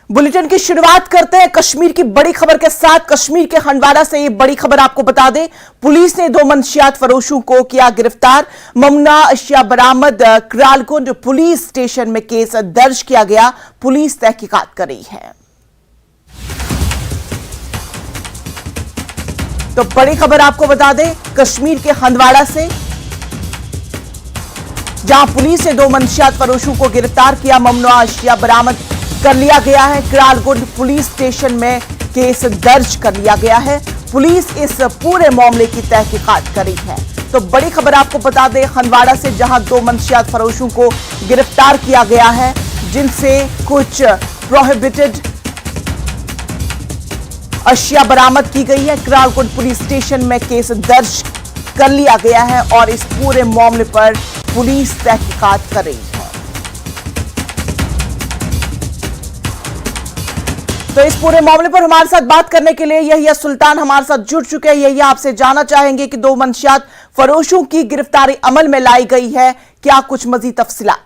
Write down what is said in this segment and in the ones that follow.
Bulletin की शुरुआत करते हैं कश्मीर की बड़ी खबर के साथ। कश्मीर के हंडवाड़ा से ये बड़ी खबर आपको बता दें, पुलिस ने 2 मंशियात फरोशों को किया गिरफ्तार। ममनुआ अशिया बरामद। करालकुंड पुलिस स्टेशन में केस दर्ज किया गया। पुलिस तहकीकात कर रही है। तो बड़ी खबर आपको बता दें कश्मीर के हंडवाड़ा से, जहां पुलिस ने 2 मंशियात फरोशों को गिरफ्तार किया। ममनुआ अशिया बरामद कर लिया गया है। करालकुंड पुलिस स्टेशन में केस दर्ज कर लिया गया है। पुलिस इस पूरे मामले की तहकीकात कर रही है। तो बड़ी खबर आपको बता दें हंडवाड़ा से, जहां 2 मंशियात फरोशों को गिरफ्तार किया गया है, जिनसे कुछ प्रोहिबिटेड अशिया बरामद की गई है। करालकुंड पुलिस स्टेशन में केस दर्ज कर लिया गया है और इस पूरे मामले पर पुलिस तहकीकात कर रही है। तो इस पूरे मामले पर हमारे साथ बात करने के लिए यहिया सुल्तान हमारे साथ जुड़ चुके हैं। यहिया, आपसे जानना चाहेंगे कि 2 मंशियात फरोशों की गिरफ्तारी अमल में लाई गई है, क्या कुछ मजीद तफसीलात?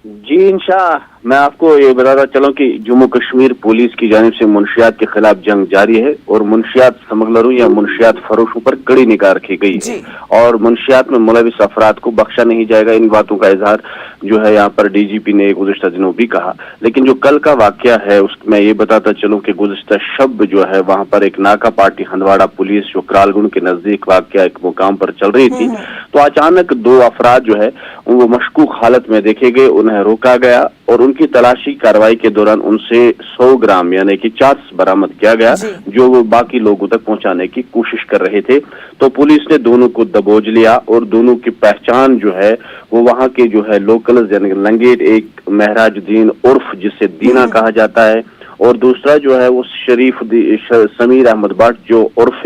जी इंशाअल्लाह, मैं आपको ये बताता चलूं कि जम्मू कश्मीर पुलिस की जानिब से मुनशियात के खिलाफ जंग जारी है और मुनशियात स्मगलरों या मुनशियात फरोशों पर कड़ी निगाह रखी गई है और मुनशियात में मुलविस अफराद को बख्शा नहीं जाएगा। इन बातों का इजहार जो है यहाँ पर डीजीपी ने गुज़िश्ता दिनों भी कहा। लेकिन जो कल का वाकया है उसमें ये बताता चलूं कि गुज़िश्ता शब जो है वहां पर एक नाका पार्टी हंडवाड़ा पुलिस जो करालकुंड के नजदीक वाकया एक मुकाम पर चल रही थी, तो अचानक 2 अफराद जो है वो मशकूक हालत में देखे गए। उन्हें रोका गया और उनकी तलाशी कार्रवाई के दौरान उनसे 100 ग्राम यानी कि चार्ज बरामद किया गया, जो वो बाकी लोगों तक पहुंचाने की कोशिश कर रहे थे। तो पुलिस ने दोनों को दबोच लिया और दोनों की पहचान जो है वो वहां के जो है लोकल यानी लंगेट, एक महराजुद्दीन उर्फ जिसे दीना कहा जाता है और दूसरा जो है वो शरीफ समीर अहमद भट्ट जो उर्फ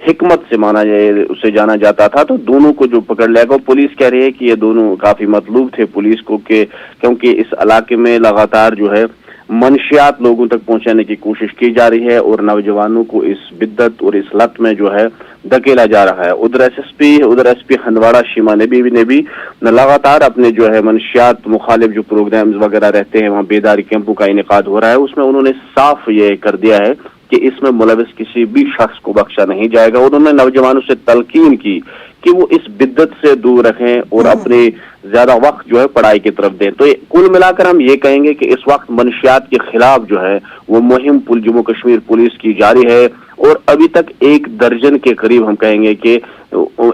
हिकमत से माना जाए उसे जाना जाता था। तो दोनों को जो पकड़ लिया गया, पुलिस कह रही है कि ये दोनों काफी मतलूब थे पुलिस को के, क्योंकि इस इलाके में लगातार जो है मंशियात लोगों तक पहुंचाने की कोशिश की जा रही है और नौजवानों को इस बिद्दत और इस लत में जो है धकेला जा रहा है। उधर एसपी हंडवाड़ा शीमा नबी ने भी लगातार अपने जो है मंशियात मुखालिफ जो प्रोग्राम्स वगैरह रहते हैं वहाँ बेदारी कैंपों का इनेकाद हो रहा है, उसमें उन्होंने साफ ये कर दिया है कि इसमें मुलविस किसी भी शख्स को बख्शा नहीं जाएगा। उन्होंने नौजवानों से तलकीन की कि वो इस बिद्दत से दूर रखें और अपने ज्यादा वक्त जो है पढ़ाई की तरफ दें। तो कुल मिलाकर हम ये कहेंगे कि इस वक्त मंशियात के खिलाफ जो है वो मुहिम जम्मू कश्मीर पुलिस की जारी है और अभी तक 1 दर्जन के करीब हम कहेंगे कि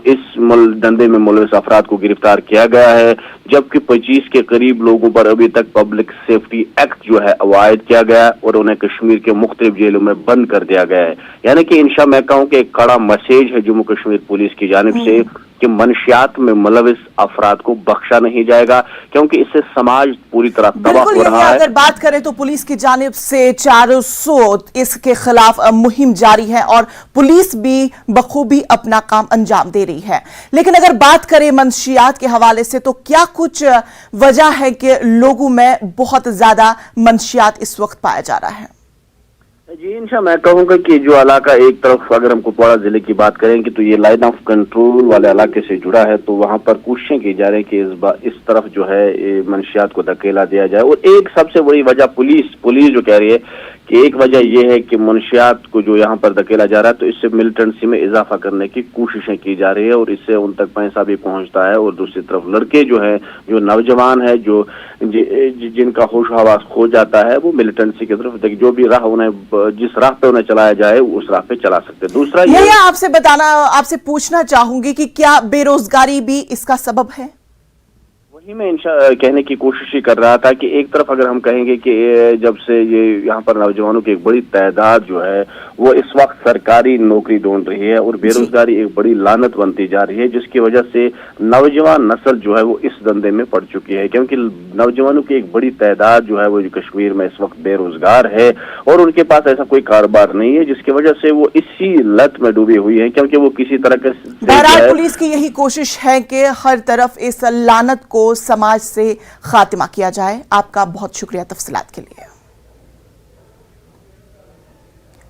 इस धंधे में मुलविस अफराद को गिरफ्तार किया गया है, जबकि 25 के करीब लोगों पर अभी तक पब्लिक सेफ्टी एक्ट जो है अवायद किया गया और उन्हें कश्मीर के मुख्तलिफ जेलों में बंद कर दिया गया है। यानी कि इंशा मैं कहूँ कि एक कड़ा मैसेज है जम्मू कश्मीर पुलिस की जानिब से कि मंशियात में मुलविस अफराद को बख्शा नहीं जाएगा, क्योंकि इससे समाज पूरी तरह तबाह हो रहा है। अगर बात करें तो पुलिस की जानिब से 400 इसके खिलाफ मुहिम जारी है और पुलिस भी बखूबी अपना काम अंजाम दे रही है। लेकिन अगर बात करें मंशियात के हवाले से, तो क्या कुछ वजह है कि लोगों में बहुत ज्यादा मंशियात इस वक्त पाया जा रहा है? जी इंशा मैं कहूँगा कि जो इलाका एक तरफ अगर हम कुपवाड़ा जिले की बात करें कि तो ये लाइन ऑफ कंट्रोल वाले इलाके से जुड़ा है, तो वहाँ पर कोशिशें की जा रही है कि इस तरफ जो है मंशियात को धकेला दिया जाए। और एक सबसे बड़ी वजह पुलिस जो कह रही है कि एक वजह यह है कि मंशियात को जो यहाँ पर धकेला जा रहा है तो इससे मिलिटेंसी में इजाफा करने की कोशिशें की जा रही है और इससे उन तक पैसा भी पहुँचता है। और दूसरी तरफ लड़के जो है जो नौजवान है जो जिनका होश हवास खो जाता है वो मिलिटेंसी की तरफ जो भी राह उन्हें जिस राह पे उन्हें चलाया जाए उस राह पे चला सकते हैं। दूसरा ये आपसे पूछना चाहूंगी कि क्या बेरोजगारी भी इसका सबब है? वही मैं कहने की कोशिश ही कर रहा था कि एक तरफ अगर हम कहेंगे कि जब से ये यहाँ पर नौजवानों की एक बड़ी तादाद जो है वो इस वक्त सरकारी नौकरी ढूंढ रही है और बेरोजगारी एक बड़ी लानत बनती जा रही है, जिसकी वजह से नौजवान नस्ल जो है वो इस धंधे में पड़ चुकी है, क्योंकि नौजवानों की एक बड़ी तादाद जो है वो कश्मीर में इस वक्त बेरोजगार है और उनके पास ऐसा कोई कारोबार नहीं है, जिसकी वजह से वो इसी लत में डूबी हुई है, क्योंकि वो किसी तरह के बहरहाल पुलिस की यही कोशिश है कि हर तरफ इस लानत को समाज से खात्मा किया जाए। आपका बहुत शुक्रिया तफसीलात के लिए।